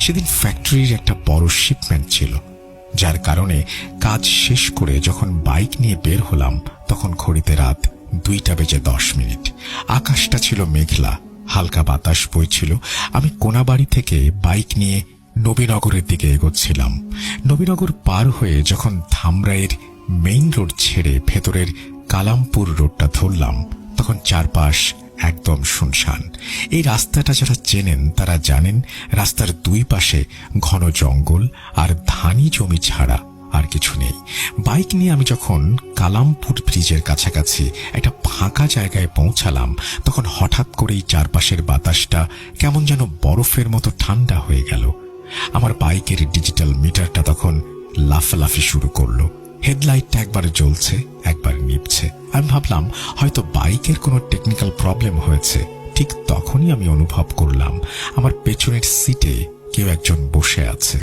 সেদিন ফ্যাক্টরির একটা বড় শিপমেন্ট ছিল, যার কারণে কাজ শেষ করে যখন বাইক নিয়ে বের হলাম তখন ঘড়িতে রাত 2:10। আকাশটা ছিল মেঘলা, হালকা বাতাস বইছিল। আমি কোনাবাড়ি থেকে বাইক নিয়ে নবীনগরের দিকে এগোচ্ছিলাম। নবীনগর পার হয়ে যখন ধামরাইয়ের মেইন রোড ছেড়ে ভেতরের কালামপুর রোডটা ধরলাম তখন চারপাশ একদম শুনশান। এই রাস্তাটা যারা চেনেন তারা জানেন রাস্তার দুই পাশে ঘন জঙ্গল আর ধানি জমি ছাড়া আর কিছু নেই। বাইক নিয়ে আমি যখন কালামপুর ব্রিজের কাছাকাছি একটা ফাঁকা জায়গায় পৌঁছালাম তখন হঠাৎ করেই চারপাশের বাতাসটা কেমন যেন বরফের মতো ঠান্ডা হয়ে গেল। আমার বাইকের ডিজিটাল মিটারটা তখন লাফালাফি শুরু করলো। হেডলাইটটা একবার জ্বলছে একবার নিভছে। আমি ভাবলাম হয়তো বাইকের কোনো টেকনিক্যাল প্রবলেম হয়েছে। ঠিক তখনই আমি অনুভব করলাম আমার পেছনের সিটে কেউ একজন বসে আছে।